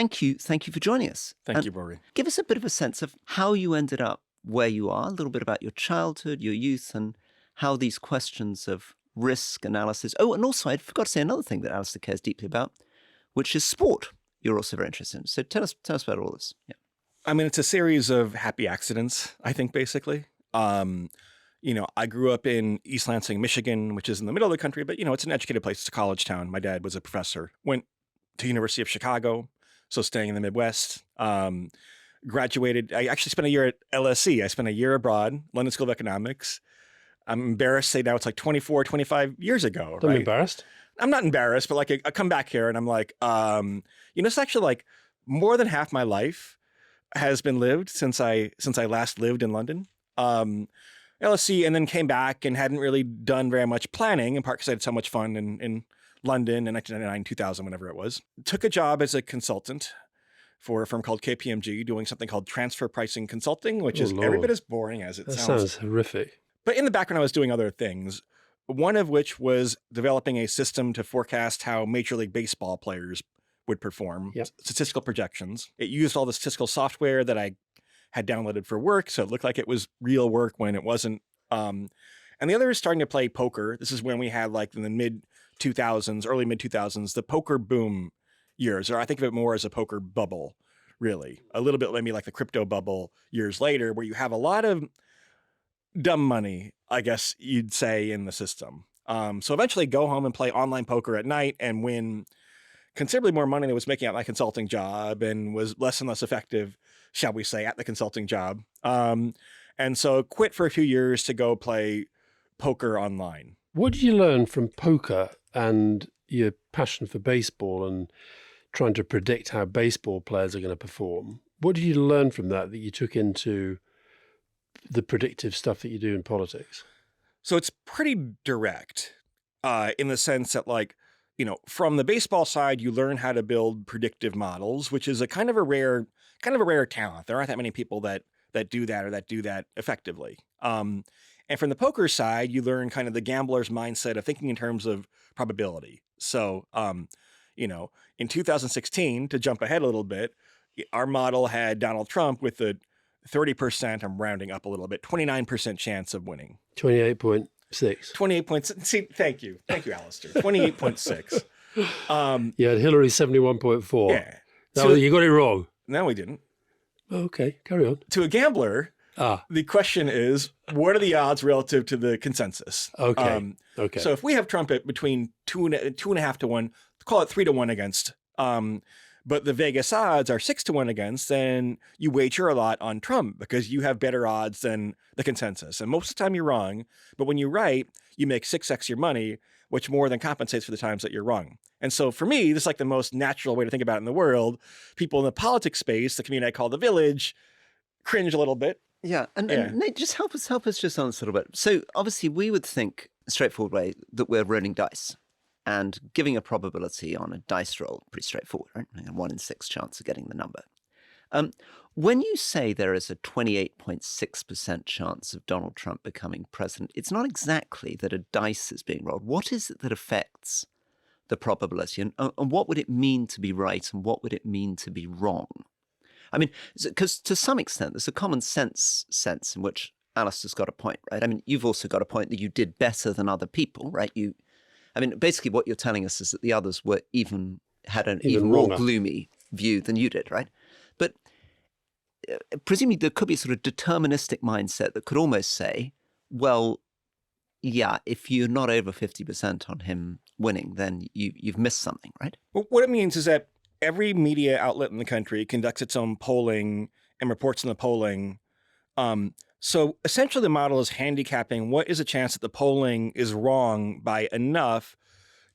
Thank you for joining us. Thank you, Rory. Give us a bit of a sense of how you ended up where you are, a little bit about your childhood, your youth, and how these questions of risk analysis. Oh, and also I forgot to say another thing that Alastair cares deeply about, which is sport. You're also very interested in. So tell us about all this. Yeah. I mean, it's a series of happy accidents, I think, basically. I grew up in East Lansing, Michigan, which is in the middle of the country, but, it's an educated place. It's a college town. My dad was a professor. Went to University of Chicago, so staying in the Midwest. Graduated. I actually spent a year at LSE. I spent a year abroad, London School of Economics. I'm embarrassed to say now it's like 24, 25 years ago. I'm embarrassed. I'm not embarrassed, but like I come back here and I'm like, it's actually like more than half my life has been lived since I last lived in London. LSE, and then came back and hadn't really done very much planning, in part because I had so much fun in London in 1999, 2000, whenever it was. Took a job as a consultant for a firm called KPMG, doing something called transfer pricing consulting, which is every bit as boring as it sounds. That sounds horrific. But in the background, I was doing other things, one of which was developing a system to forecast how Major League Baseball players would perform, statistical projections. It used all the statistical software that I had downloaded for work, so it looked like it was real work when it wasn't. And the other is starting to play poker. This is when we had, like, in the mid-2000s, early mid-2000s, the poker boom years, or I think of it more as a poker bubble, really. A little bit maybe like the crypto bubble years later, where you have a lot of dumb money, I guess you'd say, in the system. So eventually go home and play online poker at night and win considerably more money than I was making at my consulting job, and was less and less effective, shall we say, at the consulting job. And so quit for a few years to go play poker online. What did you learn from poker and your passion for baseball and trying to predict how baseball players are going to perform? What did you learn from that you took into the predictive stuff that you do in politics? So it's pretty direct in the sense that, like, from the baseball side, you learn how to build predictive models, which is a kind of a rare talent. There aren't that many people that do that or that do that effectively. And from the poker side, you learn kind of the gambler's mindset of thinking in terms of probability. So, in 2016, to jump ahead a little bit, our model had Donald Trump with a 30%, I'm rounding up a little bit, 29% chance of winning. 28.6. 28.6. See, thank you, Alastair. 28.6. You had Hillary 71.4. Yeah. No, you got it wrong. No, we didn't. Okay, carry on. To a gambler, the question is, what are the odds relative to the consensus? Okay. So if we have Trump at between 2.5 to 1, call it 3 to 1 against, but the Vegas odds are 6 to 1 against, then you wager a lot on Trump because you have better odds than the consensus. And most of the time you're wrong, but when you're right, you make 6x your money, which more than compensates for the times that you're wrong. And so for me, this is like the most natural way to think about it in the world. People in the politics space, the community I call the village, cringe a little bit. Yeah. And Nate, just help us just on this a little bit. So obviously we would think a straightforward way that we're rolling dice and giving a probability on a dice roll, pretty straightforward, right? A 1 in 6 chance of getting the number. When you say there is a 28.6% chance of Donald Trump becoming president, it's not exactly that a dice is being rolled. What is it that affects the probability? And what would it mean to be right and what would it mean to be wrong? I mean, because to some extent, there's a common sense in which Alastair's got a point, right? I mean, you've also got a point that you did better than other people, right? Basically what you're telling us is that the others had an even more gloomy view than you did, right? But presumably there could be a sort of deterministic mindset that could almost say, well, yeah, if you're not over 50% on him winning, then you've missed something, right? Well, what it means is that every media outlet in the country conducts its own polling and reports on the polling. So essentially the model is handicapping what is a chance that the polling is wrong by enough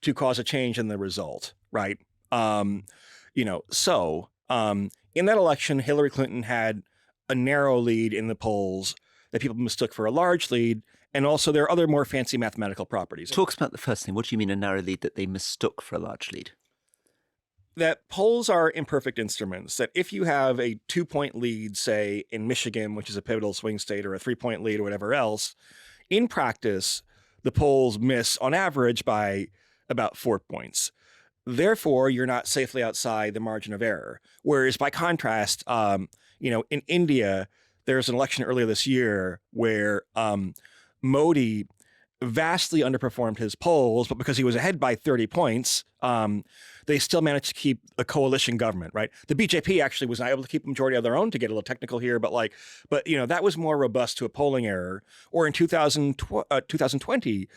to cause a change in the result, right? In that election, Hillary Clinton had a narrow lead in the polls that people mistook for a large lead. And also there are other more fancy mathematical properties. Talk about the first thing. What do you mean a narrow lead that they mistook for a large lead? That polls are imperfect instruments, that if you have a 2-point lead, say in Michigan, which is a pivotal swing state, or a 3-point lead or whatever else, in practice, the polls miss on average by about 4 points. Therefore, you're not safely outside the margin of error. Whereas by contrast, in India, there's an election earlier this year where Modi vastly underperformed his polls, but because he was ahead by 30 points, they still managed to keep a coalition government, right? The BJP actually was not able to keep a majority of their own, to get a little technical here, but that was more robust to a polling error. Or in 2020,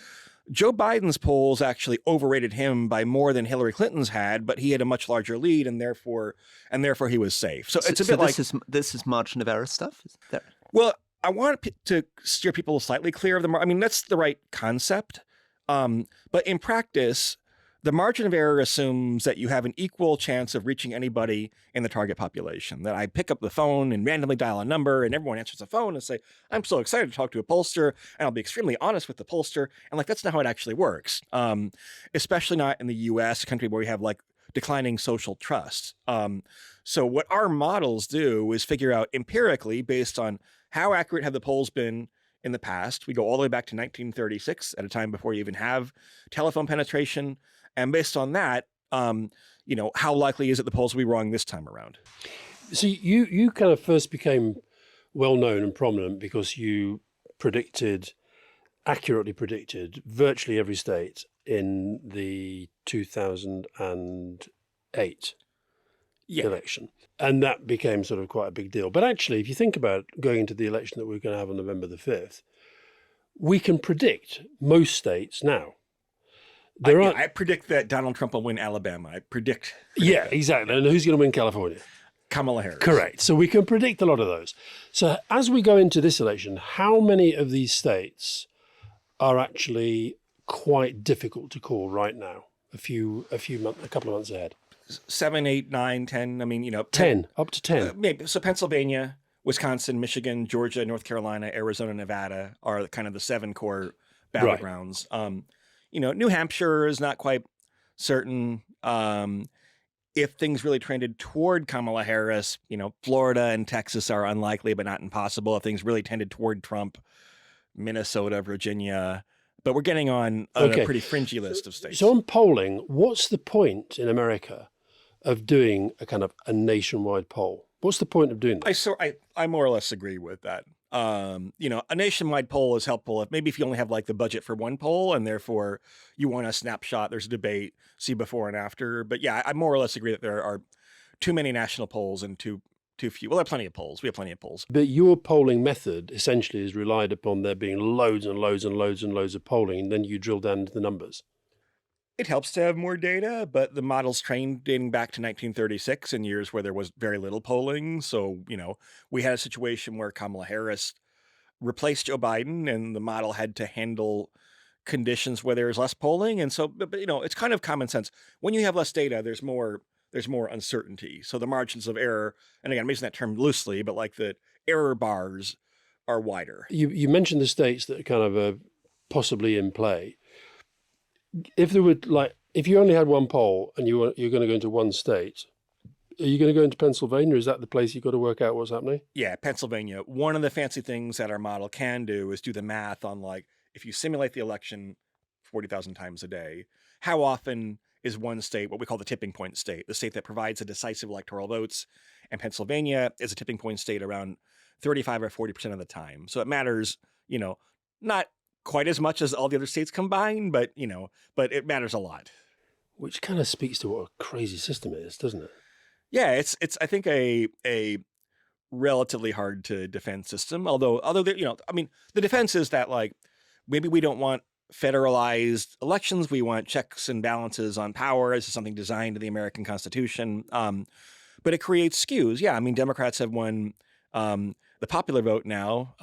Joe Biden's polls actually overrated him by more than Hillary Clinton's had, but he had a much larger lead, and therefore he was safe. So it's a bit like this is margin of error stuff. Is that... Well, I want to steer people slightly clear of I mean, that's the right concept, but in practice, the margin of error assumes that you have an equal chance of reaching anybody in the target population. That I pick up the phone and randomly dial a number, and everyone answers the phone and say, "I'm so excited to talk to a pollster," and I'll be extremely honest with the pollster. And that's not how it actually works, especially not in the U.S., a country where we have declining social trust. So what our models do is figure out empirically, based on how accurate have the polls been in the past. We go all the way back to 1936, at a time before you even have telephone penetration. And based on that, how likely is it the polls will be wrong this time around? So you kind of first became well-known and prominent because you accurately predicted virtually every state in the 2008 election. And that became sort of quite a big deal. But actually, if you think about going into the election that we're going to have on November the 5th, we can predict most states now. I predict that Donald Trump will win Alabama. I predict. Yeah, exactly. And who's going to win California? Kamala Harris. Correct. So we can predict a lot of those. So as we go into this election, how many of these states are actually quite difficult to call right now? A couple of months ahead. 7, 8, 9, 10. I mean, 10, up to 10. Maybe. So Pennsylvania, Wisconsin, Michigan, Georgia, North Carolina, Arizona, Nevada are kind of the 7 core battlegrounds. Right. New Hampshire is not quite certain. If things really trended toward Kamala Harris, Florida and Texas are unlikely, but not impossible. If things really tended toward Trump, Minnesota, Virginia, but we're getting on a pretty fringy list of states. So on polling, what's the point in America of doing a kind of a nationwide poll? What's the point of doing that? I more or less agree with that. A nationwide poll is helpful if you only have the budget for one poll, and therefore you want a snapshot, there's a debate, see before and after. But yeah, I more or less agree that there are too many national polls and too few. Well, there are plenty of polls. We have plenty of polls. But your polling method essentially is relied upon there being loads and loads and loads and loads of polling, and then you drill down into the numbers. It helps to have more data, but the model's trained dating back to 1936 in years where there was very little polling. So, we had a situation where Kamala Harris replaced Joe Biden, and the model had to handle conditions where there's less polling. And so, but it's kind of common sense. When you have less data, there's more uncertainty. So the margins of error, and again, I'm using that term loosely, but the error bars are wider. You mentioned the states that are kind of possibly in play. If there were if you only had one poll and you're going to go into one state, are you going to go into Pennsylvania? Is that the place you've got to work out what's happening? Yeah, Pennsylvania. One of the fancy things that our model can do is do the math on if you simulate the election 40,000 times a day, how often is one state what we call the tipping point state, the state that provides the decisive electoral votes, and Pennsylvania is a tipping point state around 35 or 40% of the time. So it matters, not quite as much as all the other states combined, but it matters a lot. Which kind of speaks to what a crazy system it is, doesn't it? Yeah, it's I think a relatively hard to defend system. Although the defense is that maybe we don't want federalized elections. We want checks and balances on power. This is something designed in the American Constitution. But it creates skews. Yeah, Democrats have won the popular vote now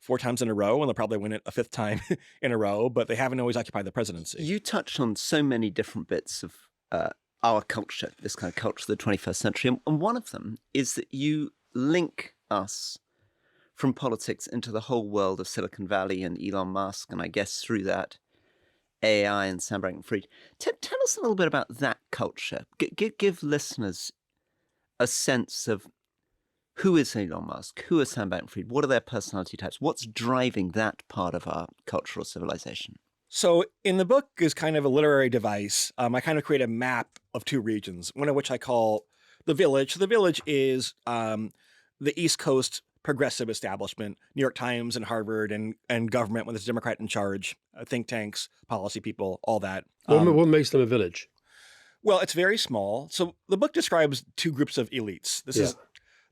4 times in a row, and they'll probably win it a 5th time in a row, but they haven't always occupied the presidency. You touched on so many different bits of our culture, this kind of culture of the 21st century, and one of them is that you link us from politics into the whole world of Silicon Valley and Elon Musk, and I guess through that, AI and Sam Bankman Fried. Tell us a little bit about that culture. Give listeners a sense of who is Elon Musk, who is Sam Bankman Fried, what are their personality types, what's driving that part of our cultural civilization? So in the book is kind of a literary device. I kind of create a map of two regions, one of which I call the Village. So the Village is the East Coast progressive establishment, New York Times and Harvard and government when there's a Democrat in charge, think tanks, policy people, all that. What makes them a village? Well, it's very small. So the book describes two groups of elites. This is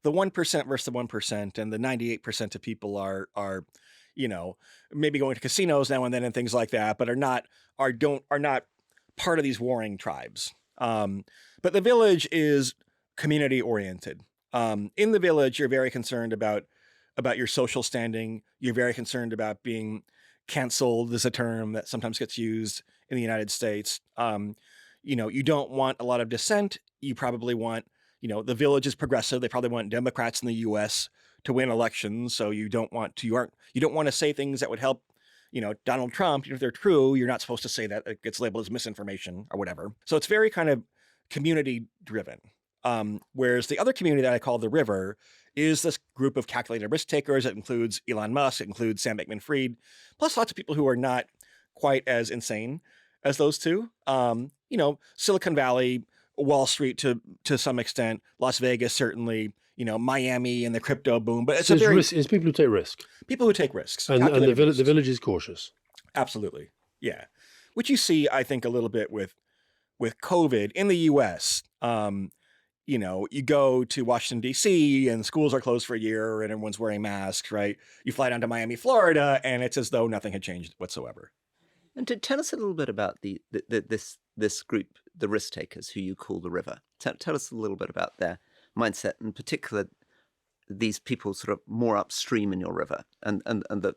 the 1% versus the 1%, and the 98% of people are maybe going to casinos now and then and things like that, but are not part of these warring tribes. But the Village is community oriented. In the Village, you're very concerned about your social standing. You're very concerned about being canceled, is a term that sometimes gets used in the United States. You don't want a lot of dissent. You probably want, the Village is progressive. They probably want Democrats in the U.S. to win elections. So you don't want to say things that would help, Donald Trump. If they're true, you're not supposed to say that. It gets labeled as misinformation or whatever. So it's very kind of community driven. Whereas the other community that I call the River is this group of calculated risk takers. It includes Elon Musk, it includes Sam Bankman Fried, plus lots of people who are not quite as insane as those two. Silicon Valley, Wall Street to some extent, Las Vegas certainly, Miami and the crypto boom. But it's people who take risk. People who take risks. And the Village is cautious. Absolutely. Yeah. Which you see, I think, a little bit with COVID in the US. You go to Washington, D.C., and schools are closed for a year and everyone's wearing masks, right? You fly down to Miami, Florida, and it's as though nothing had changed whatsoever. And to tell us a little bit about this group, the risk takers, who you call the River. Tell us a little bit about their mindset, in particular, these people sort of more upstream in your River, and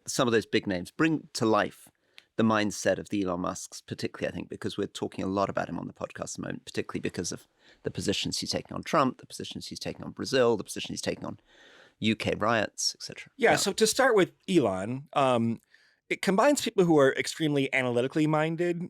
some of those big names. Bring to life the mindset of the Elon Musks, particularly, I think, because we're talking a lot about him on the podcast at the moment, particularly because of the positions he's taking on Trump, the positions he's taking on Brazil, the position he's taking on UK riots, etc. Yeah, so to start with Elon, it combines people who are extremely analytically minded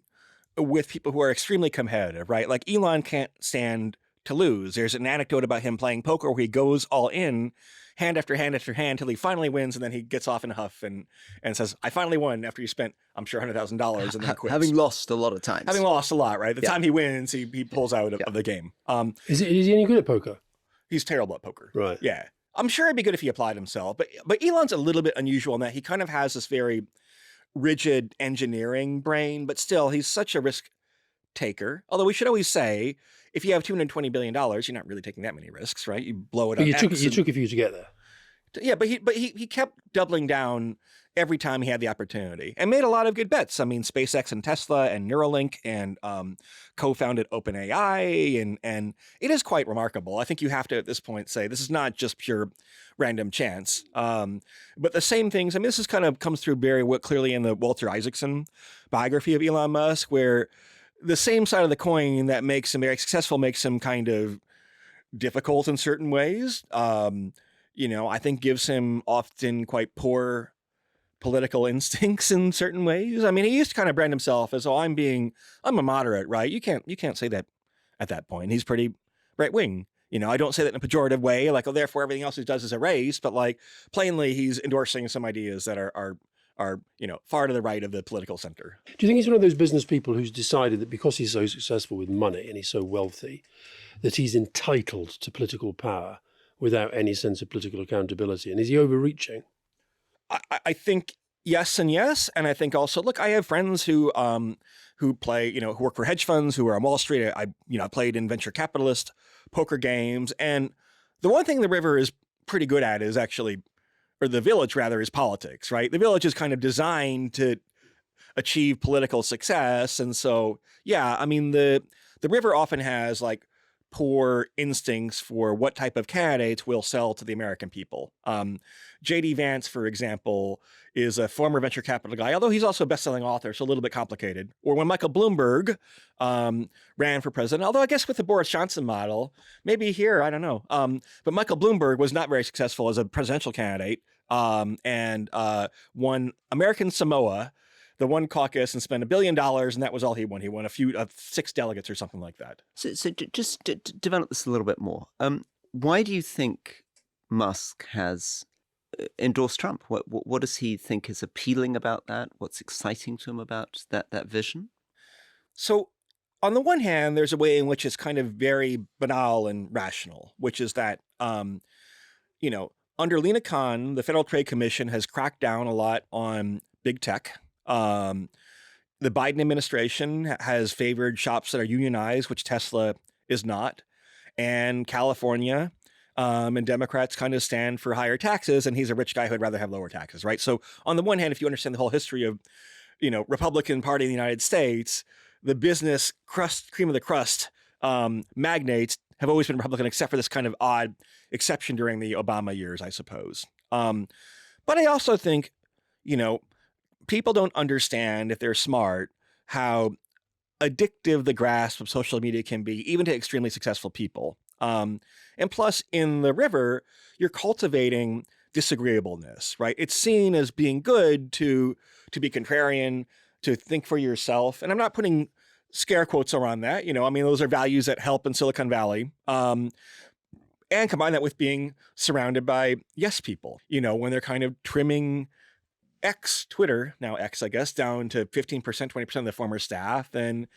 with people who are extremely competitive, right? Like Elon can't stand to lose. There's an anecdote about him playing poker where he goes all in, hand after hand after hand, till he finally wins, and then he gets off in a huff and says, "I finally won," after you spent, I'm sure, $100,000, and then quits. Having lost a lot of times. Having lost a lot, right? The time he wins, he pulls out of the game. Is he any good at poker? He's terrible at poker. Right. Yeah. I'm sure it'd be good if he applied himself, but Elon's a little bit unusual in that he kind of has this very rigid engineering brain, but still, he's such a risk taker. Although we should always say, if you have $220 billion, you're not really taking that many risks, right? You blow it up. You took it for you to get there. Yeah, but he kept doubling down every time he had the opportunity and made a lot of good bets. I mean, SpaceX and Tesla and Neuralink and co-founded OpenAI, and it is quite remarkable. I think you have to, at this point, say this is not just pure random chance. But the same things, I mean, this is kind of comes through very clearly in the Walter Isaacson biography of Elon Musk, where the same side of the coin that makes him very successful makes him kind of difficult in certain ways. I think gives him often quite poor political instincts in certain ways. I mean, he used to kind of brand himself as, I'm a moderate, right? You can't say that at that point. He's pretty right wing. I don't say that in a pejorative way, like, therefore everything else he does is erased, but like plainly he's endorsing some ideas that are far to the right of the political center. Do you think he's one of those business people who's decided that because he's so successful with money and he's so wealthy, that he's entitled to political power without any sense of political accountability? And is he overreaching? I think yes and yes. And I think also, look, I have friends who play, who work for hedge funds, who are on Wall Street. I played in venture capitalist poker games. And the one thing the River is pretty good at is actually, or the Village rather, is politics, right? The Village is kind of designed to achieve political success. And so, yeah, I mean, the River often has like poor instincts for what type of candidates will sell to the American people. J.D. Vance, for example, is a former venture capital guy, although he's also a best-selling author, so a little bit complicated. Or when Michael Bloomberg ran for president, although I guess with the Boris Johnson model, maybe here, I don't know. But Michael Bloomberg was not very successful as a presidential candidate and won American Samoa, the one caucus, and spent $1 billion, and that was all he won. He won a few 6 delegates or something like that. So just to develop this a little bit more, why do you think Musk has endorse Trump? What does he think is appealing about that? What's exciting to him about that vision? So on the one hand, there's a way in which it's kind of very banal and rational, which is that, under Lena Khan, the Federal Trade Commission has cracked down a lot on big tech. The Biden administration has favored shops that are unionized, which Tesla is not. And California and Democrats kind of stand for higher taxes, and he's a rich guy who'd rather have lower taxes, right? So on the one hand, if you understand the whole history of, Republican Party in the United States, the business cream of the crust magnates have always been Republican, except for this kind of odd exception during the Obama years, I suppose. But I also think, people don't understand, if they're smart, how addictive the grasp of social media can be, even to extremely successful people. And plus, in the river, you're cultivating disagreeableness, right? It's seen as being good to be contrarian, to think for yourself. And I'm not putting scare quotes around that. Those are values that help in Silicon Valley. And combine that with being surrounded by yes people, when they're kind of trimming Twitter, now X, I guess, down to 15%, 20% of the former staff. And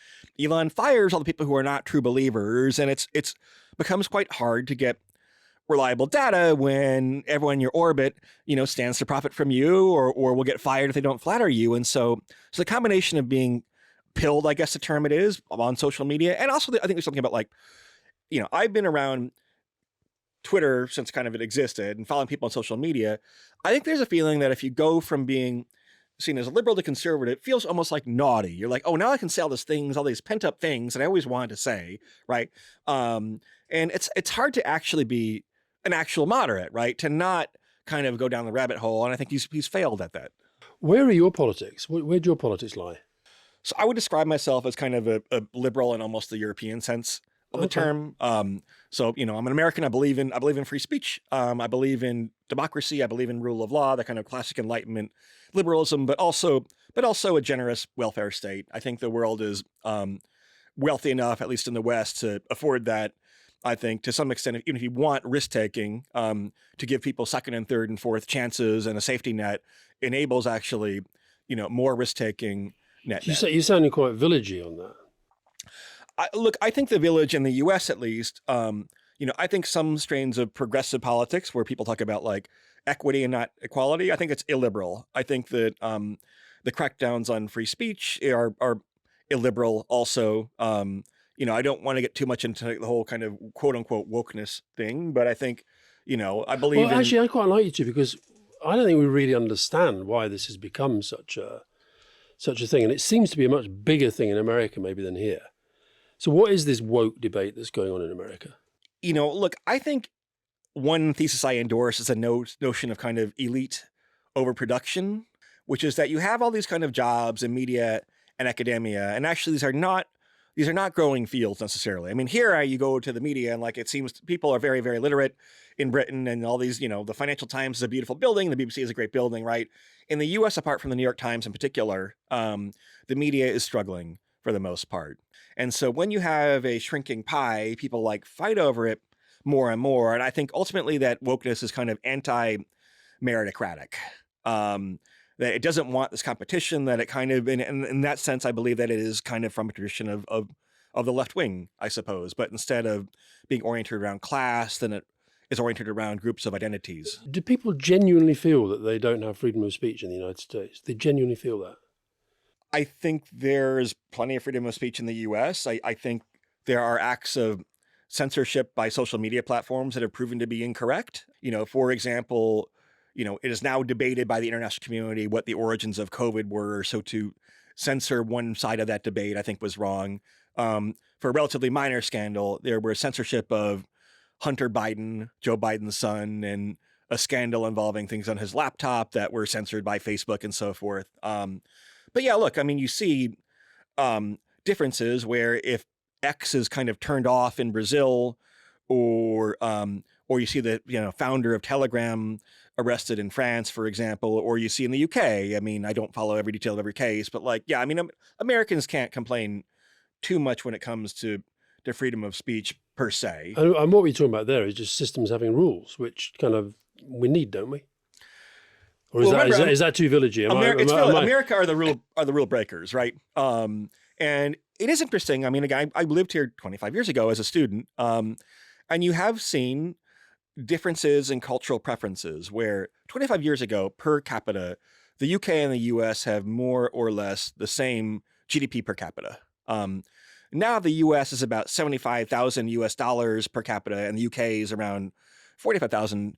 Elon fires all the people who are not true believers. And it's becomes quite hard to get reliable data when everyone in your orbit, stands to profit from you or will get fired if they don't flatter you. And so the combination of being pilled, I guess the term it is, on social media. And also I think there's something about I've been around Twitter since kind of it existed and following people on social media. I think there's a feeling that if you go from being seen as a liberal to conservative, it feels almost like naughty. You're like, oh, now I can say all these pent up things that I always wanted to say, right? And it's hard to actually be an actual moderate, right? To not kind of go down the rabbit hole. And I think he's failed at that. Where are your politics? Where do your politics lie? So I would describe myself as kind of a liberal in almost the European sense of the term. So, I'm an American. I believe in free speech. I believe in democracy. I believe in rule of law, that kind of classic Enlightenment liberalism, but also a generous welfare state. I think the world is wealthy enough, at least in the West, to afford that. I think to some extent, even if you want risk taking, to give people second and third and fourth chances and a safety net enables actually, more risk taking. You're sounding quite villagey on that. I think the village in the U.S. at least, I think some strains of progressive politics where people talk about like equity and not equality, I think it's illiberal. I think that the crackdowns on free speech are illiberal also. I don't want to get too much into the whole kind of quote unquote wokeness thing, but I think, I believe actually, I quite like you to, because I don't think we really understand why this has become such a thing. And it seems to be a much bigger thing in America maybe than here. So what is this woke debate that's going on in America? Look, I think one thesis I endorse is a notion of kind of elite overproduction, which is that you have all these kind of jobs in media and academia, and actually these are not growing fields necessarily. I mean, here you go to the media and it seems people are very, very literate in Britain, and all these, the Financial Times is a beautiful building. The BBC is a great building, right? In the US, apart from the New York Times in particular, the media is struggling for the most part. And so when you have a shrinking pie, people fight over it more and more. And I think ultimately that wokeness is kind of anti-meritocratic. That it doesn't want this competition, that it kind of, in that sense, I believe that it is kind of from a tradition of the left wing, I suppose. But instead of being oriented around class, then it is oriented around groups of identities. Do people genuinely feel that they don't have freedom of speech in the United States? They genuinely feel that? I think there's plenty of freedom of speech in the US. I think there are acts of censorship by social media platforms that have proven to be incorrect. For example, it is now debated by the international community what the origins of COVID were. So to censor one side of that debate, I think was wrong. For a relatively minor scandal, there was censorship of Hunter Biden, Joe Biden's son, and a scandal involving things on his laptop that were censored by Facebook and so forth. But yeah, look, I mean, you see differences where if X is kind of turned off in Brazil, or you see the founder of Telegram arrested in France, for example, or you see in the UK. I mean, I don't follow every detail of every case, but Americans can't complain too much when it comes to freedom of speech per se. And what we're talking about there is just systems having rules, which kind of we need, don't we? Or is that too villagey? America are the rule breakers, right? And it is interesting. I mean, again, I lived here 25 years ago as a student, and you have seen differences in cultural preferences where 25 years ago, per capita, the UK and the US have more or less the same GDP per capita. Now the US is about 75,000 US dollars per capita, and the UK is around 45,000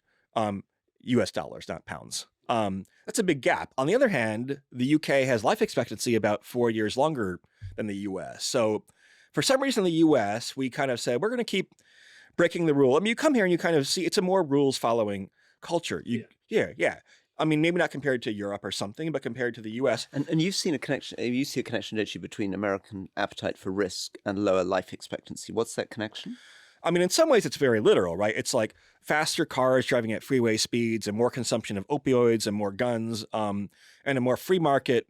US dollars, not pounds. That's a big gap. On the other hand, the UK has life expectancy about 4 years longer than the US. So for some reason, in the US, we kind of said, we're going to keep breaking the rule. I mean, you come here and you kind of see it's a more rules following culture. Yeah. I mean, maybe not compared to Europe or something, but compared to the US. And you've seen a connection, you see a connection, don't you, between American appetite for risk and lower life expectancy. What's that connection? I mean, in some ways, it's very literal, right? It's like faster cars driving at freeway speeds and more consumption of opioids and more guns and a more free market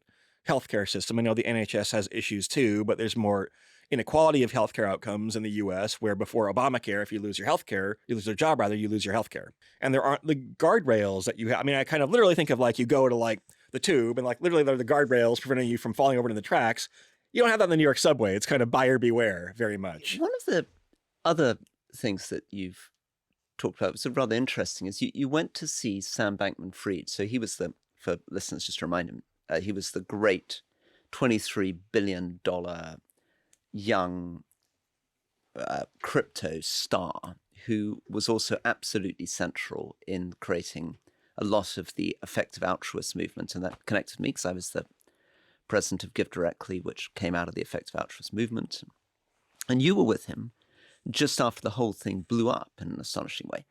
healthcare system. I know the NHS has issues too, but there's more inequality of healthcare outcomes in the US, where before Obamacare, if you lose your healthcare, you lose your job, rather, you lose your healthcare. And there aren't the guardrails that you have. I mean, I kind of literally think of like you go to like the tube and like literally there are the guardrails preventing you from falling over into the tracks. You don't have that in the New York subway. It's kind of buyer beware very much. One of the other things that you've talked about, was rather interesting, is you went to see Sam Bankman Fried. So he was for listeners, just to remind him, he was the great $23 billion young crypto star who was also absolutely central in creating a lot of the effective altruist movement. And that connected me because I was the president of Give Directly, which came out of the effective altruist movement. And you were with him just after the whole thing blew up in an astonishing way.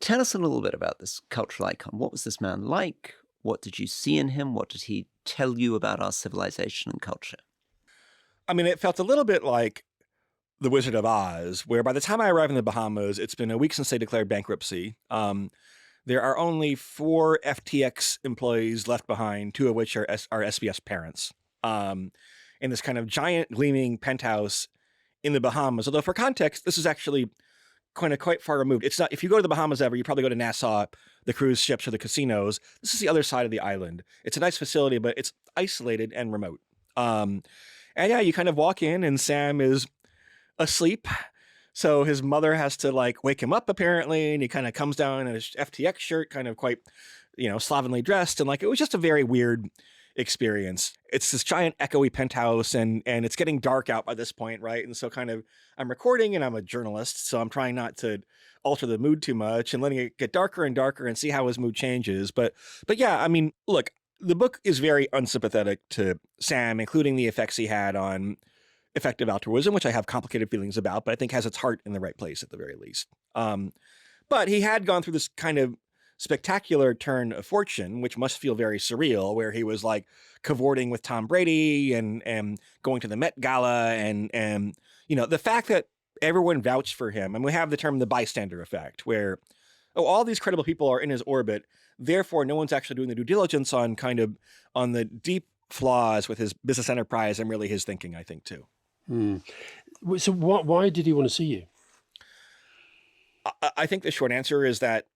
Tell us a little bit about this cultural icon. What was this man like? What did you see in him? What did he tell you about our civilization and culture? I mean, it felt a little bit like The Wizard of Oz, where by the time I arrived in the Bahamas, it's been a week since they declared bankruptcy. There are only 4 FTX employees left behind, 2 of which are SBS parents, in this kind of giant gleaming penthouse in the Bahamas. Although for context, this is actually quite far removed. It's not, if you go to the Bahamas ever, you probably go to Nassau, the cruise ships or the casinos. This is the other side of the island. It's a nice facility, but it's isolated and remote. And yeah, you kind of walk in and Sam is asleep. So his mother has to like wake him up apparently. And he kind of comes down in his FTX shirt, kind of quite, slovenly dressed. And like, it was just a very weird experience. It's this giant echoey penthouse and it's getting dark out by this point. Right. And so kind of I'm recording and I'm a journalist. So I'm trying not to alter the mood too much and letting it get darker and darker and see how his mood changes. But yeah, I mean, look, the book is very unsympathetic to Sam, including the effects he had on effective altruism, which I have complicated feelings about, but I think has its heart in the right place at the very least. But he had gone through this kind of spectacular turn of fortune, which must feel very surreal, where he was like cavorting with Tom Brady and going to the Met Gala and the fact that everyone vouched for him. And we have the term the bystander effect, where, all these credible people are in his orbit. Therefore, no one's actually doing the due diligence on the deep flaws with his business enterprise and really his thinking, I think, too. So why did he want to see you? I think the short answer is that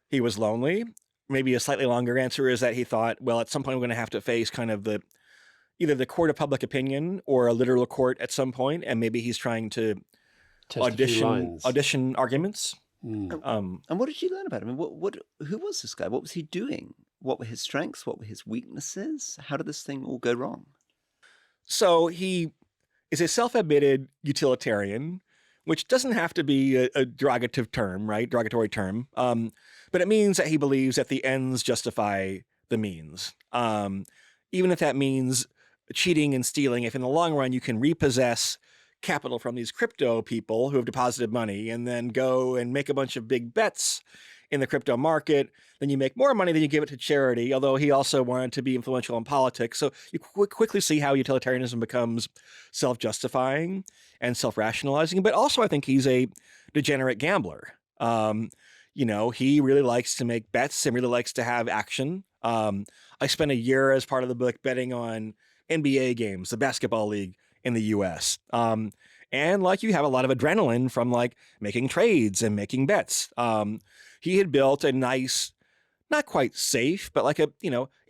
he was lonely. Maybe a slightly longer answer is that he thought, well, at some point, we're going to have to face kind of either the court of public opinion or a literal court at some point, and maybe he's trying to audition arguments. And what did you learn about him? I mean, who was this guy? What was he doing? What were his strengths? What were his weaknesses? How did this thing all go wrong? So he is a self-admitted utilitarian, which doesn't have to be a derogatory term, right? Derogatory term. But it means that he believes that the ends justify the means. Even if that means cheating and stealing, if in the long run you can repossess capital from these crypto people who have deposited money and then go and make a bunch of big bets in the crypto market, then you make more money than you give it to charity, although he also wanted to be influential in politics. So you quickly see how utilitarianism becomes self-justifying and self-rationalizing. But also I think he's a degenerate gambler. He really likes to make bets and really likes to have action. I spent a year as part of the book betting on NBA games, the basketball league in the US. And like you have a lot of adrenaline from like making trades and making bets. He had built a nice not quite safe, but like a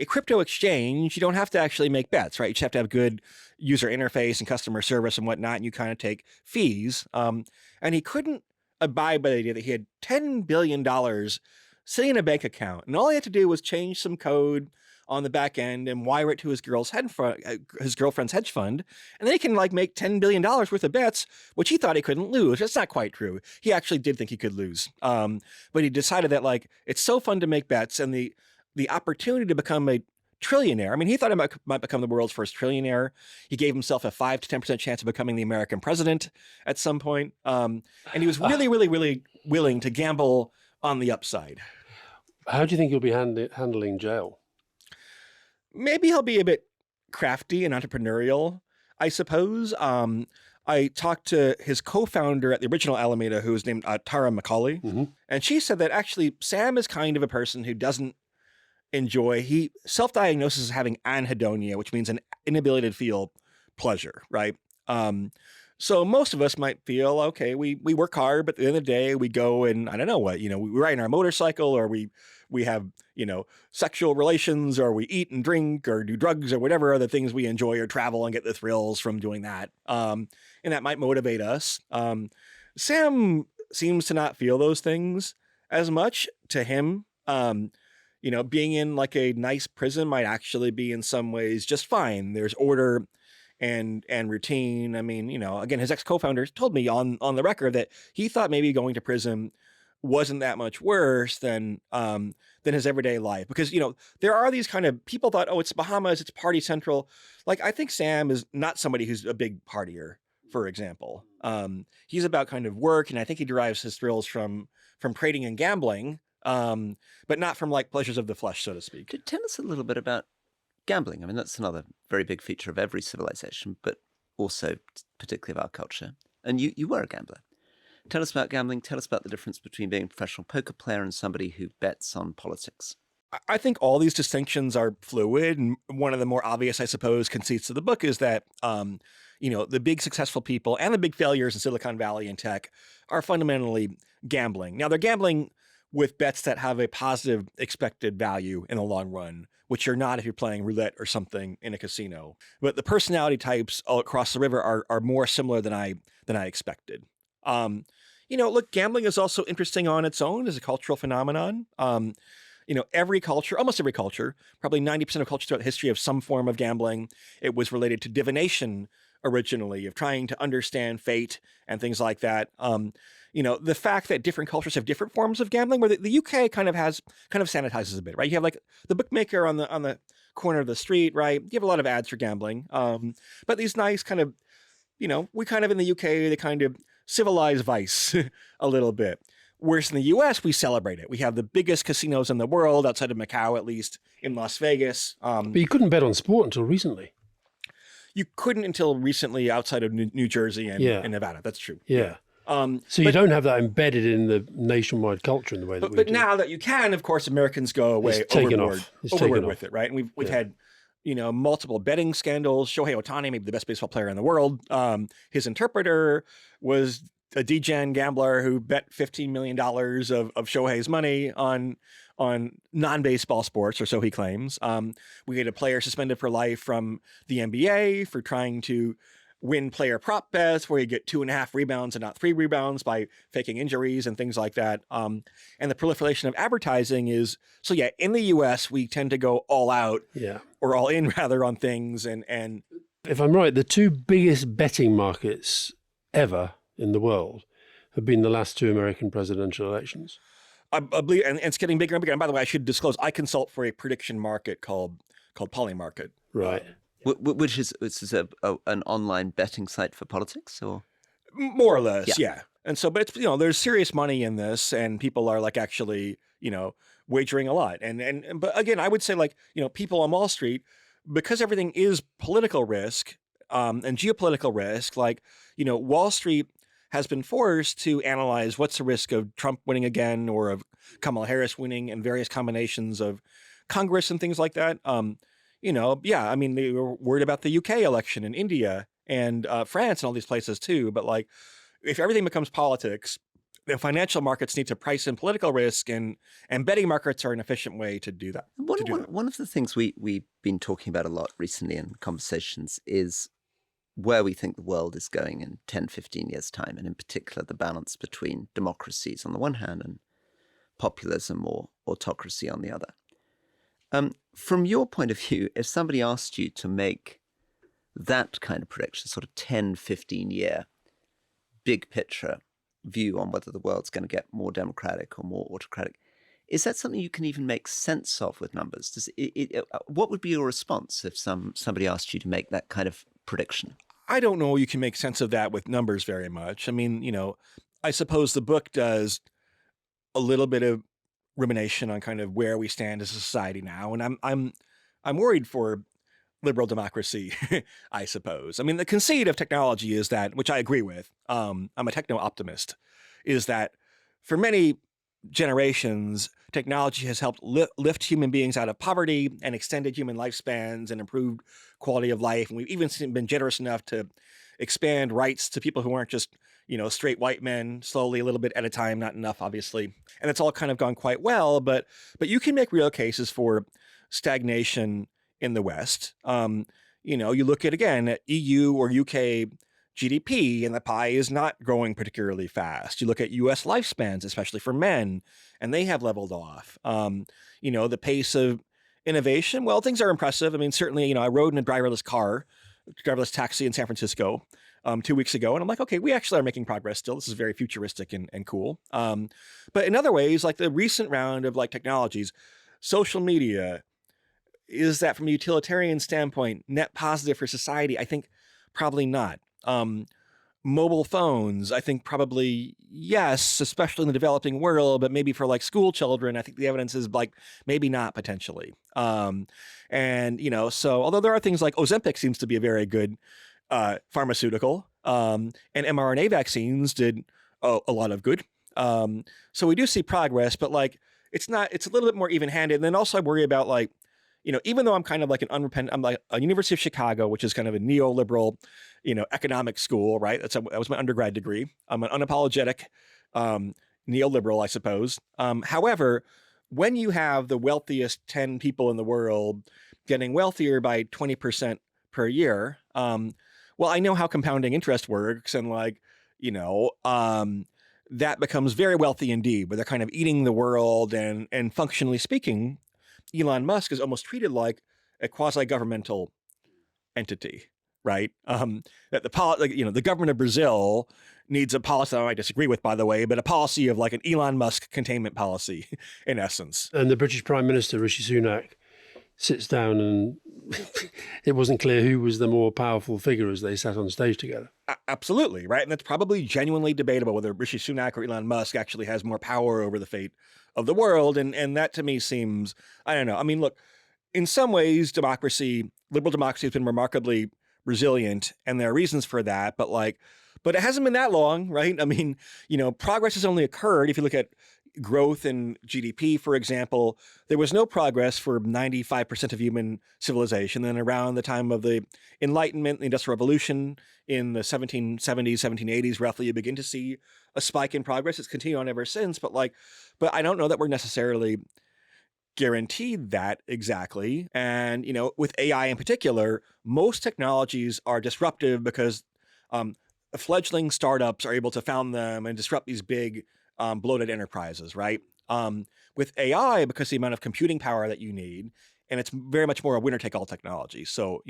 crypto exchange, you don't have to actually make bets, right? You just have to have good user interface and customer service and whatnot, and you kind of take fees. And he couldn't abide by the idea that he had $10 billion sitting in a bank account, and all he had to do was change some code on the back end and wire it to his girlfriend's hedge fund, and then he can like make $10 billion worth of bets, which he thought he couldn't lose. That's not quite true. He actually did think he could lose, but he decided that like it's so fun to make bets, and the opportunity to become a trillionaire. I mean, he thought he might become the world's first trillionaire. He gave himself a 5 to 10% chance of becoming the American president at some point, and he was really, really, really willing to gamble on the upside. How do you think you'll be handling jail? Maybe he'll be a bit crafty and entrepreneurial, I suppose. I talked to his co-founder at the original Alameda, who was named Tara McCauley, and she said that actually Sam is kind of a person who doesn't enjoy, he self-diagnoses as having anhedonia, which means an inability to feel pleasure, right? So most of us might feel, okay, we work hard, but at the end of the day, we go and I don't know what, we ride in our motorcycle, or we have, sexual relations, or we eat and drink or do drugs or whatever other things we enjoy, or travel and get the thrills from doing that. And that might motivate us. Sam seems to not feel those things as much. To him, being in like a nice prison might actually be in some ways just fine. There's order and routine. I mean, again, his ex-co-founder told me on the record that he thought maybe going to prison wasn't that much worse than his everyday life, because there are these kind of people thought, oh, it's Bahamas, it's party central. Like, I think Sam is not somebody who's a big partier, for example. He's about kind of work, and I think he derives his thrills from trading and gambling, but not from like pleasures of the flesh, so to speak. Tell us a little bit about gambling. I mean, that's another very big feature of every civilization, but also particularly of our culture. And you were a gambler. Tell us about gambling. Tell us about the difference between being a professional poker player and somebody who bets on politics. I think all these distinctions are fluid. And one of the more obvious, I suppose, conceits of the book is that, the big successful people and the big failures in Silicon Valley and tech are fundamentally gambling. Now, they're gambling with bets that have a positive expected value in the long run, which you're not if you're playing roulette or something in a casino. But the personality types all across the river are more similar than I expected. Look, gambling is also interesting on its own as a cultural phenomenon. Every culture, almost every culture, probably 90% of cultures throughout history have some form of gambling. It was related to divination originally, of trying to understand fate and things like that. The fact that different cultures have different forms of gambling, where the UK kind of sanitizes a bit, right? You have like the bookmaker on the corner of the street, right? You have a lot of ads for gambling. But these nice kind of, we kind of in the UK, they kind of civilize vice a little bit. Whereas in the US, we celebrate it. We have the biggest casinos in the world, outside of Macau, at least, in Las Vegas. But you couldn't bet on sport until recently. You couldn't until recently outside of New Jersey and Nevada. That's true. Yeah. So you don't have that embedded in the nationwide culture in the way that we do. But now that you can, of course, Americans go away overboard with it, right? And we've had multiple betting scandals. Shohei Ohtani, maybe the best baseball player in the world. His interpreter was a degen gambler who bet $15 million of Shohei's money on non-baseball sports, or so he claims. We had a player suspended for life from the NBA for trying to win player prop bets where you get 2.5 rebounds and not 3 rebounds by faking injuries and things like that. And the proliferation of advertising is, in the US, we tend to go all out, or all in rather, on ththings. And if I'm right, the two biggest betting markets ever in the world have been the last 2 American presidential elections. I believe, and it's getting bigger and bigger. And by the way, I should disclose, I consult for a prediction market called Polymarket. Right. Which is an online betting site for politics, or more or less, yeah. And so, but it's there's serious money in this, and people are like actually wagering a lot. And but again, I would say like people on Wall Street, because everything is political risk and geopolitical risk. Like Wall Street has been forced to analyze what's the risk of Trump winning again, or of Kamala Harris winning, and various combinations of Congress and things like that. I mean, they were worried about the UK election and India and France and all these places too. But like, if everything becomes politics, the financial markets need to price in political risk, and betting markets are an efficient way to do that. One of the things we've been talking about a lot recently in conversations is where we think the world is going in 10, 15 years' time, and in particular the balance between democracies on the one hand and populism or autocracy on the other. From your point of view, if somebody asked you to make that kind of prediction, sort of 10, 15-year big picture view on whether the world's going to get more democratic or more autocratic, is that something you can even make sense of with numbers? What would be your response if somebody asked you to make that kind of prediction? I don't know you can make sense of that with numbers very much. I mean, I suppose the book does a little bit of rumination on kind of where we stand as a society now, and I'm worried for liberal democracy, I suppose. I mean, the conceit of technology is that, which I agree with, I'm a techno-optimist, is that for many generations, technology has helped lift human beings out of poverty and extended human lifespans and improved quality of life. And we've even been generous enough to expand rights to people who aren't just, straight white men, slowly, a little bit at a time, not enough, obviously. And it's all kind of gone quite well, but you can make real cases for stagnation in the West. You look at EU or UK GDP, and the pie is not growing particularly fast. You look at US lifespans, especially for men, and they have leveled off. The pace of innovation, well, things are impressive. I mean, certainly, I rode in a driverless taxi in San Francisco 2 weeks ago, and I'm like, okay, we actually are making progress still. This is very futuristic and cool. But in other ways, like the recent round of technologies, social media, is that from a utilitarian standpoint net positive for society? I think probably not. Mobile phones, I think probably yes, especially in the developing world, but maybe for school children, I think the evidence is maybe not potentially. So although there are things like Ozempic seems to be a very good pharmaceutical, and mRNA vaccines did a lot of good. So we do see progress, but it's a little bit more even-handed. And then also I worry about even though I'm kind of I'm like a University of Chicago, which is kind of a neoliberal, economic school, right? That was my undergrad degree. I'm an unapologetic neoliberal, I suppose. However, when you have the wealthiest 10 people in the world getting wealthier by 20% per year, well, I know how compounding interest works, and that becomes very wealthy indeed, where they're kind of eating the world, and functionally speaking, Elon Musk is almost treated like a quasi-governmental entity, right? That the government of Brazil needs a policy, I disagree with, by the way, but a policy of an Elon Musk containment policy, in essence. And the British Prime Minister, Rishi Sunak, sits down, and it wasn't clear who was the more powerful figure as they sat on stage together. Absolutely, right? And that's probably genuinely debatable whether Rishi Sunak or Elon Musk actually has more power over the fate of the world. And that to me seems, I don't know. I mean, look, in some ways, liberal democracy has been remarkably resilient, and there are reasons for that, but it hasn't been that long, right? I mean, progress has only occurred. If you look at growth in GDP, for example, there was no progress for 95% of human civilization. Then around the time of the Enlightenment, the Industrial Revolution in the 1770s, 1780s, roughly, you begin to see a spike in progress. It's continued on ever since, but I don't know that we're necessarily guaranteed that exactly. And, with AI in particular, most technologies are disruptive because fledgling startups are able to found them and disrupt these big bloated enterprises, right? With AI, because the amount of computing power that you need, and it's very much more a winner-take-all technology. So,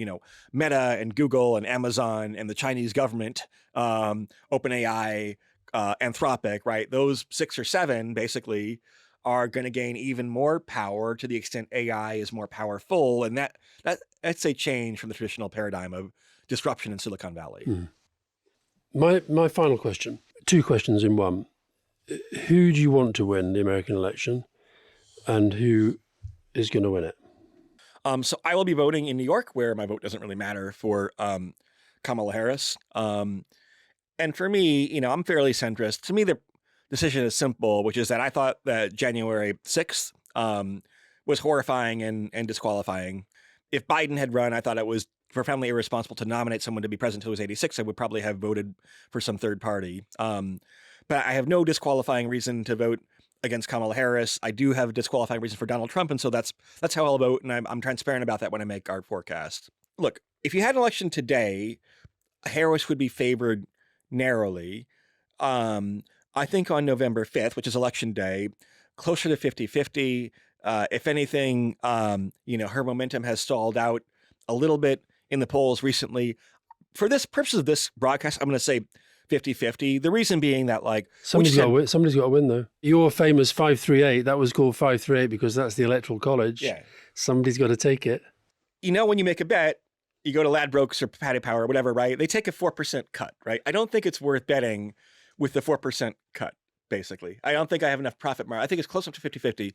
Meta and Google and Amazon and the Chinese government, OpenAI, Anthropic, right? Those 6 or 7 basically are going to gain even more power to the extent AI is more powerful, and that's a change from the traditional paradigm of disruption in Silicon Valley. My final question, 2 questions in one. Who do you want to win the American election, and who is going to win it? So I will be voting in New York, where my vote doesn't really matter, for Kamala Harris. And for me, I'm fairly centrist. To me, the decision is simple, which is that I thought that January 6th was horrifying and disqualifying. If Biden had run, I thought it was profoundly irresponsible to nominate someone to be president who was 86. I would probably have voted for some third party. But I have no disqualifying reason to vote against Kamala Harris. I do have a disqualifying reason for Donald Trump, and so that's how I'll vote, and I'm transparent about that when I make our forecast. Look, if you had an election today, Harris would be favored narrowly. I think on November 5th, which is election day, closer to 50-50. If anything, her momentum has stalled out a little bit in the polls recently. For this purposes of this broadcast, I'm going to say 50-50. The reason being that, like, somebody's got to win, though. Your famous 538, that was called 538 because that's the Electoral College. Yeah. Somebody's got to take it. When you make a bet, you go to Ladbrokes or Paddy Power or whatever, right? They take a 4% cut, right? I don't think it's worth betting with the 4% cut, basically. I don't think I have enough profit margin. I think it's close up to 50-50.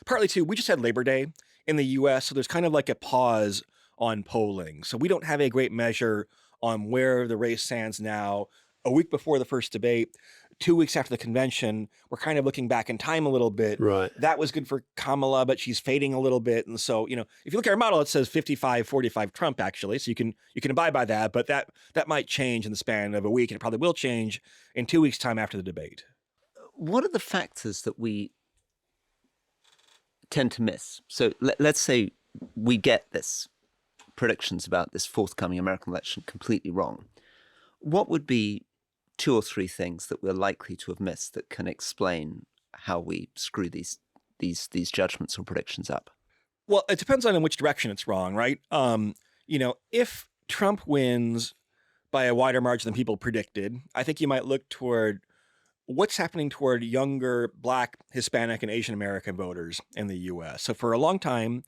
Partly, too, we just had Labor Day in the U.S., so there's kind of like a pause on polling. So we don't have a great measure on where the race stands now. A week before the first debate, 2 weeks after the convention, we're kind of looking back in time a little bit. Right. That was good for Kamala, but she's fading a little bit. And so, if you look at our model, it says 55-45 Trump, actually. So you can abide by that, but that might change in the span of a week, and it probably will change in 2 weeks' time after the debate. What are the factors that we tend to miss? So let's say we get this predictions about this forthcoming American election completely wrong. What would be 2 or 3 things that we're likely to have missed that can explain how we screw these judgments or predictions up? Well, it depends on in which direction it's wrong, right? If Trump wins by a wider margin than people predicted, I think you might look toward what's happening toward younger Black, Hispanic, and Asian American voters in the U.S. So for a long time,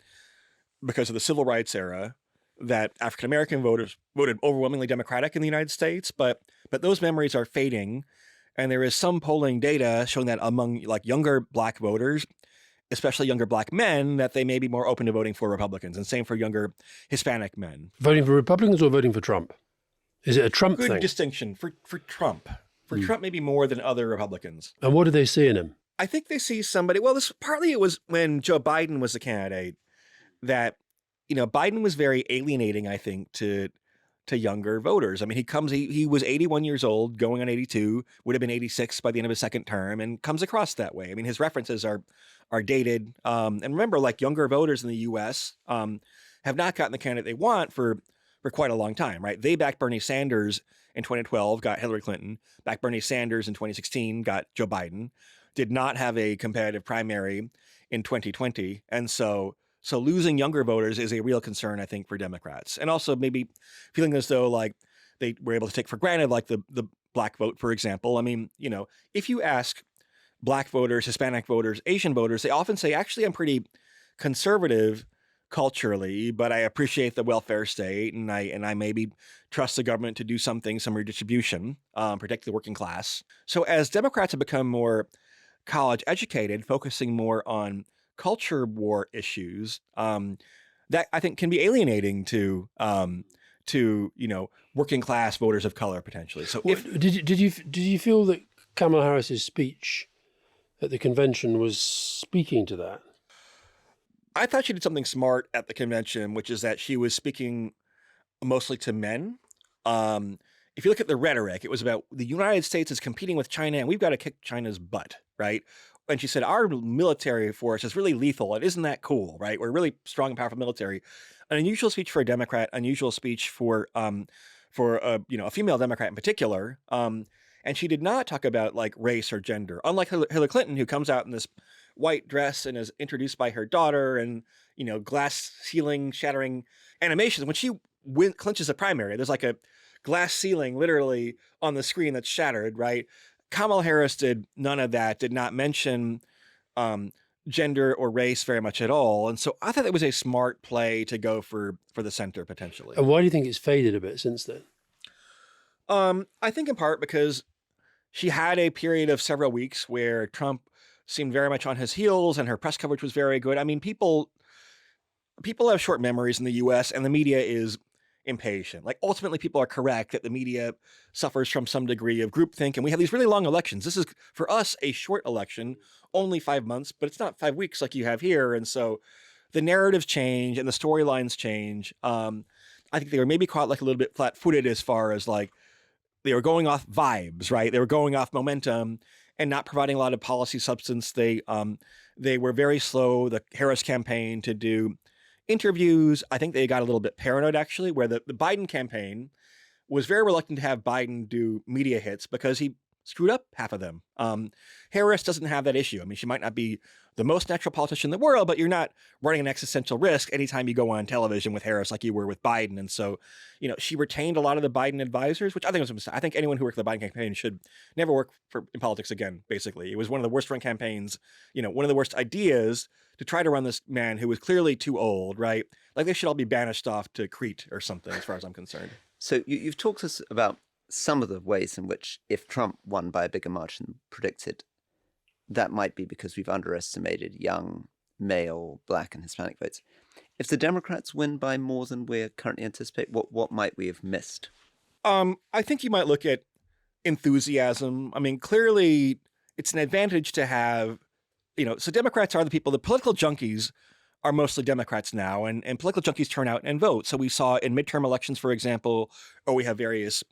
because of the civil rights era, that African American voters voted overwhelmingly Democratic in the United States, but those memories are fading, and there is some polling data showing that among like younger Black voters, especially younger Black men, that they may be more open to voting for Republicans, and same for younger Hispanic men. Voting for Republicans or voting for Trump? Is it a Trump thing? Good distinction for Trump. For Trump, maybe more than other Republicans. And what do they see in him? I think they see somebody. Well, it was when Joe Biden was the candidate that. Biden was very alienating, I think, to younger voters. I mean, he was 81 years old, going on 82, would have been 86 by the end of his second term, and comes across that way. I mean, his references are dated. And remember, like, younger voters in the U.S. Have not gotten the candidate they want for quite a long time, right? They backed Bernie Sanders in 2012, got Hillary Clinton, backed Bernie Sanders in 2016, got Joe Biden, did not have a competitive primary in 2020, and so losing younger voters is a real concern, I think, for Democrats. And also maybe feeling as though like they were able to take for granted like the Black vote, for example. I mean, if you ask Black voters, Hispanic voters, Asian voters, they often say, actually, I'm pretty conservative culturally, but I appreciate the welfare state, and I maybe trust the government to do some redistribution, protect the working class. So as Democrats have become more college educated, focusing more on culture war issues, that I think can be alienating to working class voters of color potentially. So did you feel that Kamala Harris's speech at the convention was speaking to that? I thought she did something smart at the convention, which is that she was speaking mostly to men. If you look at the rhetoric, it was about the United States is competing with China and we've got to kick China's butt, right? And she said, our military force is really lethal. And isn't that cool, right? We're really strong and powerful military. An unusual speech for a Democrat, unusual speech for a female Democrat in particular. And she did not talk about like race or gender, unlike Hillary Clinton, who comes out in this white dress and is introduced by her daughter and, glass ceiling shattering animations. When she clinches a primary, there's like a glass ceiling literally on the screen that's shattered, right? Kamala Harris did none of that, did not mention gender or race very much at all. And so I thought it was a smart play to go for the center potentially. And why do you think it's faded a bit since then? I think in part because she had a period of several weeks where Trump seemed very much on his heels and her press coverage was very good. I mean, people have short memories in the US and the media is impatient. Like ultimately people are correct that the media suffers from some degree of groupthink, and we have these really long elections. This is for us a short election, only 5 months, but it's not 5 weeks like you have here. And so the narratives change and the storylines change. I think they were maybe caught like a little bit flat-footed as far as like they were going off vibes, right? They were going off momentum and not providing a lot of policy substance. They were very slow, the Harris campaign, to do interviews. I think they got a little bit paranoid, actually, where the Biden campaign was very reluctant to have Biden do media hits because he screwed up half of them. Harris doesn't have that issue. I mean, she might not be the most natural politician in the world, but you're not running an existential risk anytime you go on television with Harris like you were with Biden. And so, she retained a lot of the Biden advisors, which I think was a mistake. I think anyone who worked for the Biden campaign should never work in politics again, basically. It was one of the worst run campaigns, one of the worst ideas to try to run this man who was clearly too old, right? Like they should all be banished off to Crete or something, as far as I'm concerned. So you've talked to us about some of the ways in which, if Trump won by a bigger margin than predicted, that might be because we've underestimated young, male, Black and Hispanic votes. If the Democrats win by more than we currently anticipate, what might we have missed? I think you might look at enthusiasm. I mean, clearly it's an advantage to have, so Democrats are the people, the political junkies are mostly Democrats now, and political junkies turn out and vote. So we saw in midterm elections, for example, or we have various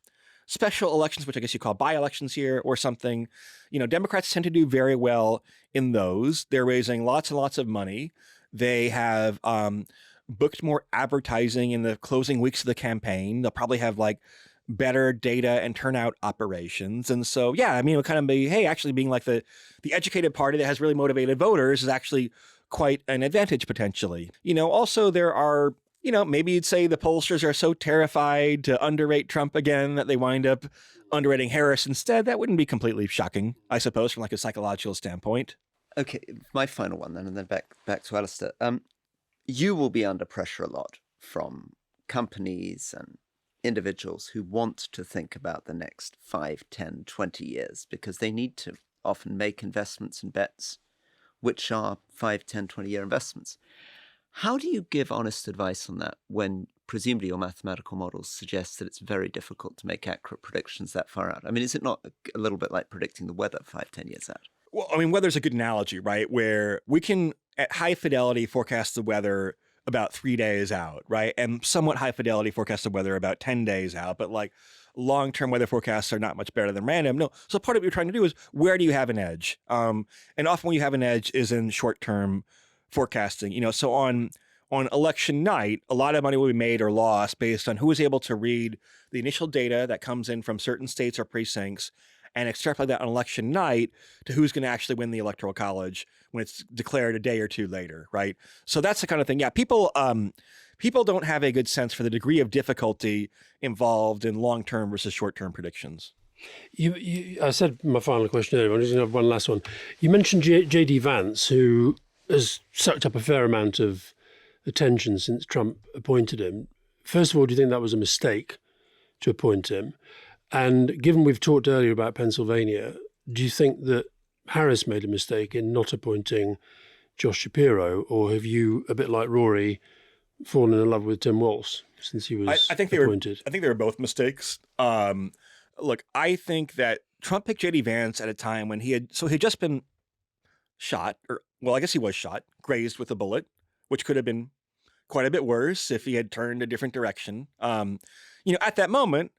special elections, which I guess you call by-elections here or something. Democrats tend to do very well in those. They're raising lots and lots of money. They have booked more advertising in the closing weeks of the campaign. They'll probably have better data and turnout operations. And so, yeah, I mean, it would kind of be, hey, actually being like the educated party that has really motivated voters is actually quite an advantage potentially. Also there are, maybe you'd say the pollsters are so terrified to underrate Trump again that they wind up underrating Harris instead. That wouldn't be completely shocking, I suppose, from a psychological standpoint. Okay, my final one then, and then back to Alastair. You will be under pressure a lot from companies and individuals who want to think about the next 5, 10, 20 years because they need to often make investments and bets which are 5, 10, 20-year investments. How do you give honest advice on that when presumably your mathematical models suggest that it's very difficult to make accurate predictions that far out? I mean, is it not a little bit like predicting the weather 5, 10 years out? Well, I mean, weather's a good analogy, right? Where we can, at high fidelity, forecast the weather about 3 days out, right? And somewhat high fidelity forecast the weather about 10 days out. But long-term weather forecasts are not much better than random. No. So part of what you're trying to do is, where do you have an edge? And often when you have an edge is in short-term forecasting. So on election night, a lot of money will be made or lost based on who is able to read the initial data that comes in from certain states or precincts and extrapolate that on election night to who's going to actually win the Electoral College when it's declared a day or two later, right? So that's the kind of thing. Yeah, people don't have a good sense for the degree of difficulty involved in long-term versus short-term predictions. I said my final question earlier. I'm just going to have one last one. You mentioned J.D. Vance, who has sucked up a fair amount of attention since Trump appointed him. First of all, do you think that was a mistake to appoint him? And given we've talked earlier about Pennsylvania, do you think that Harris made a mistake in not appointing Josh Shapiro, or have you, a bit like Rory, fallen in love with Tim Walz since he was appointed? I think they were both mistakes. Look, I think that Trump picked J.D. Vance at a time when he had just been shot, I guess he was shot, grazed with a bullet, which could have been quite a bit worse if he had turned a different direction. At that moment,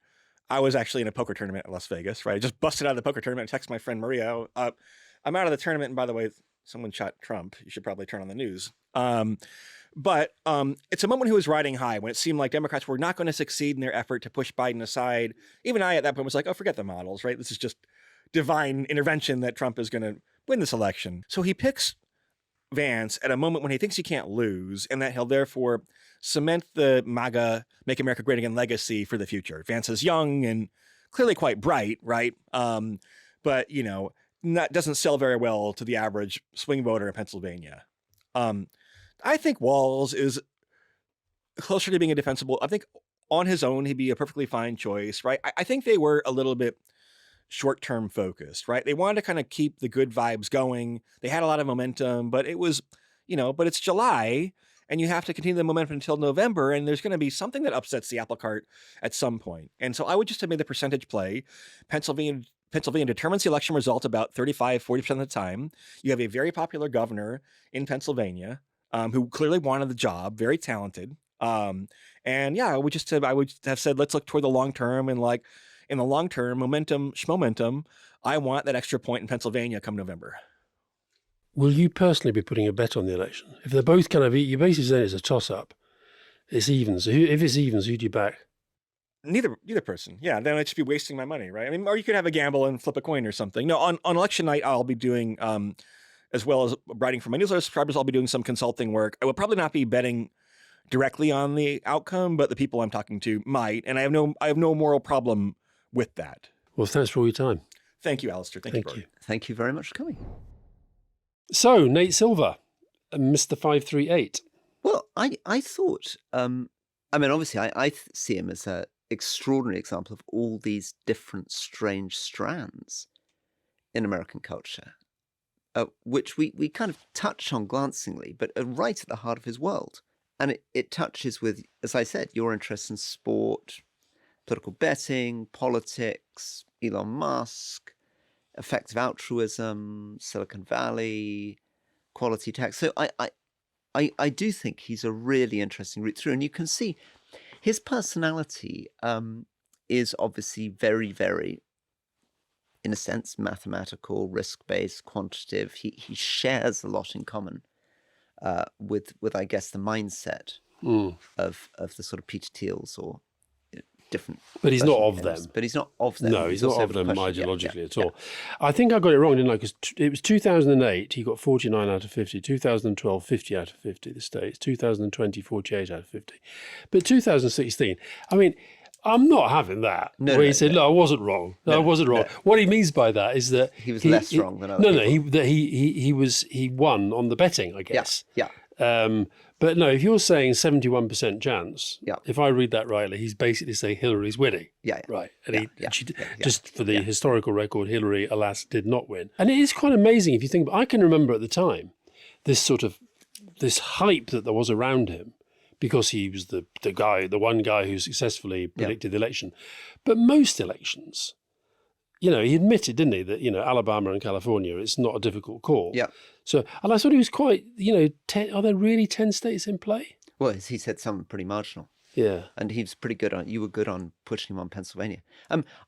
I was actually in a poker tournament in Las Vegas, right? I just busted out of the poker tournament and texted my friend Maria, I'm out of the tournament, and by the way, someone shot Trump. You should probably turn on the news. But it's a moment he was riding high when it seemed like Democrats were not going to succeed in their effort to push Biden aside. Even I at that point was like, oh, forget the models, right? This is just divine intervention that Trump is going to win this election. So he picks Vance at a moment when he thinks he can't lose and that he'll therefore cement the MAGA Make America Great Again legacy for the future. Vance is young and clearly quite bright, right? But, doesn't sell very well to the average swing voter in Pennsylvania. I think Walz is closer to being a defensible. I think on his own, he'd be a perfectly fine choice, right? I think they were a little bit short-term focused, right? They wanted to kind of keep the good vibes going. They had a lot of momentum, but it was, but it's July and you have to continue the momentum until November. And there's going to be something that upsets the apple cart at some point. And so I would just have made the percentage play. Pennsylvania determines the election result about 35-40% of the time. You have a very popular governor in Pennsylvania who clearly wanted the job, very talented. And yeah, I would have said, let's look toward the long term and in the long term, momentum, I want that extra point in Pennsylvania come November. Will you personally be putting a bet on the election? If they're both kind of, you're basically saying it's a toss-up. It's even. So if it's evens, who do you back? Neither person. Yeah, then I'd just be wasting my money, right? I mean, or you could have a gamble and flip a coin or something. No, on election night, I'll be doing, as well as writing for my newsletter subscribers, I'll be doing some consulting work. I will probably not be betting directly on the outcome, but the people I'm talking to might, and I have no moral problem with that. Well, thanks for all your time. Thank you, Alastair. Thank you, Rory. Thank you very much for coming. So, Nate Silver, Mr. 538. Well, I thought, I mean, obviously, I see him as an extraordinary example of all these different strange strands in American culture, which we kind of touch on glancingly, but are right at the heart of his world. And it touches with, as I said, your interest in sport, political betting, politics, Elon Musk, effective altruism, Silicon Valley, quality tax. So I do think he's a really interesting route through. And you can see his personality is obviously very, very, in a sense, mathematical, risk-based, quantitative. He shares a lot in common with I guess, the mindset of the sort of Peter Thiels or different. But he's not of them. But he's not of them. No, he's not of them ideologically at all. I think I got it wrong, didn't I? Because it was 2008, he got 49 out of 50. 2012, 50 out of 50, the States. 2020, 48 out of 50. But 2016, I mean, I'm not having that. He said, "No, I wasn't wrong. I wasn't wrong." No. What he means by that is that he was less wrong than other people. He won on the betting, I guess. Yeah. But no, if you're saying 71% chance, Yeah. if I read that rightly, he's basically saying Hillary's winning. Yeah. Right. And just for the historical record, Hillary, alas, did not win. And it is quite amazing if you think, I can remember at the time, this hype that there was around him, because he was the one guy who successfully predicted the election. But most elections, he admitted, didn't he, that, Alabama and California, it's not a difficult call. Yeah. So, and I thought he was quite, are there really 10 states in play? Well, he said something pretty marginal. Yeah. And he was pretty good you were good on pushing him on Pennsylvania.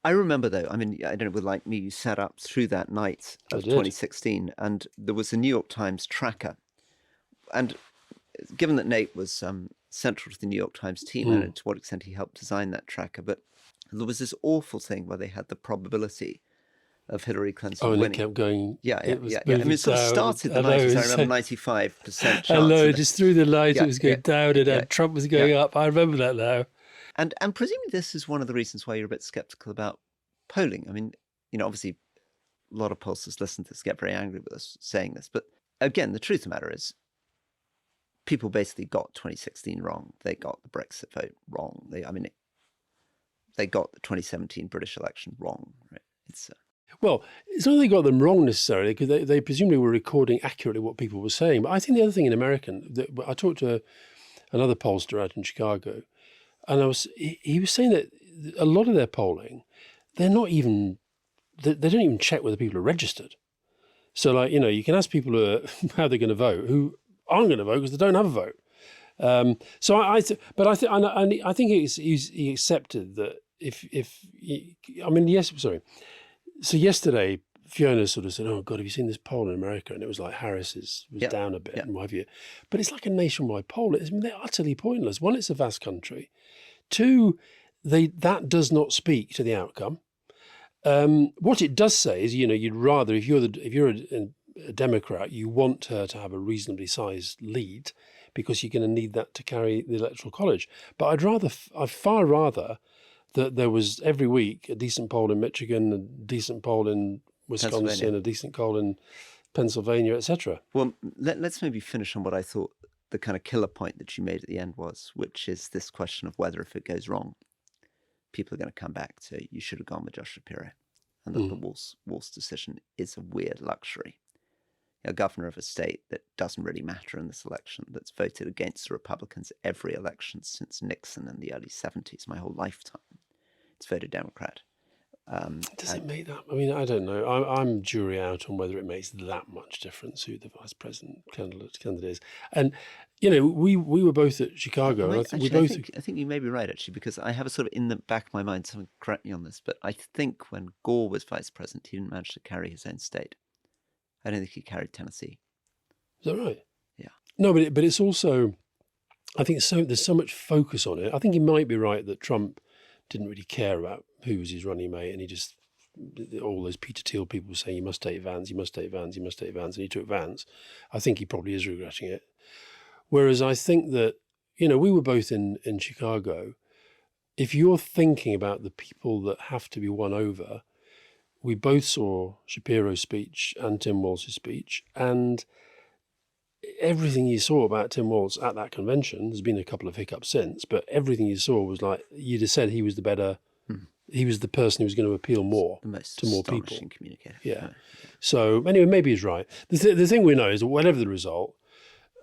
I remember, though, I mean, I don't know, like me, you sat up through that night of 2016, and there was a New York Times tracker. And given that Nate was central to the New York Times team, I don't know to what extent he helped design that tracker, but there was this awful thing where they had the probability of Hillary Clinton winning. And it kept going. Yeah. I mean, it sort of started the 90s, I remember 95% chance. I know, just through the night it was going down and Trump was going up. I remember that now. And presumably this is one of the reasons why you're a bit skeptical about polling. I mean, obviously a lot of pollsters listen to this, get very angry with us saying this. But again, the truth of the matter is people basically got 2016 wrong. They got the Brexit vote wrong. They got the 2017 British election wrong. Right? Well, it's not that they got them wrong necessarily, because they presumably were recording accurately what people were saying. But I think the other thing in American, I talked to another pollster out in Chicago, and he was saying that a lot of their polling, they don't even check whether people are registered. So, like, you can ask people how they're going to vote, who aren't going to vote because they don't have a vote. I think he accepted that So yesterday, Fiona sort of said, "Oh God, have you seen this poll in America?" And it was like Harris was down a bit, and what have you. But it's like a nationwide poll. They're utterly pointless. One, it's a vast country. Two, that does not speak to the outcome. What it does say is, you'd rather, if you're a Democrat, you want her to have a reasonably sized lead, because you're going to need that to carry the Electoral College. But I'd far rather that there was every week a decent poll in Michigan, a decent poll in Wisconsin, a decent poll in Pennsylvania, etc. Well, let's maybe finish on what I thought the kind of killer point that you made at the end was, which is this question of whether, if it goes wrong, people are going to come back to, you should have gone with Josh Shapiro, and that the Walz decision is a weird luxury. A governor of a state that doesn't really matter in this election, that's voted against the Republicans every election since Nixon in the early 70s, my whole lifetime. It's voted Democrat. Does it make that? I mean, I don't know. I'm jury out on whether it makes that much difference who the vice president candidate is. And we were both at Chicago. Well, I think I think you may be right, actually, because I have a sort of in the back of my mind, someone correct me on this, but I think when Gore was vice president, he didn't manage to carry his own state. I don't think he carried Tennessee. Is that right? Yeah. No, but it's also, I think there's so much focus on it. I think he might be right that Trump didn't really care about who was his running mate, and he just, all those Peter Thiel people saying you must take Vance, you must take Vance, you must take Vance, and he took Vance. I think he probably is regretting it. Whereas I think that, we were both in Chicago. If you're thinking about the people that have to be won over, we both saw Shapiro's speech and Tim Walz's speech, and everything you saw about Tim Walz at that convention, there's been a couple of hiccups since, but everything you saw was like, you'd have said he was the better, he was the person who was going to appeal more to more people. Communicator. Yeah. So anyway, maybe he's right. The thing we know is that whatever the result,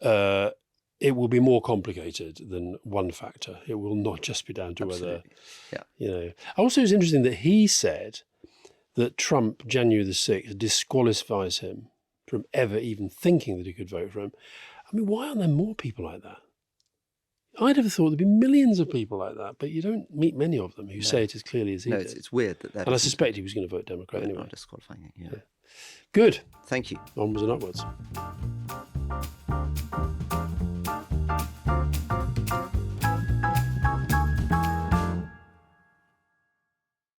it will be more complicated than one factor. It will not just be down to whether, Also, it's interesting that he said that Trump, January the 6th, disqualifies him from ever even thinking that he could vote for him. I mean, why aren't there more people like that? I'd have thought there'd be millions of people like that, but you don't meet many of them who say it as clearly as he did. It's weird that. And I suspect he was going to vote Democrat anyway. Not disqualifying it. Yeah. Good. Thank you. Onwards and upwards.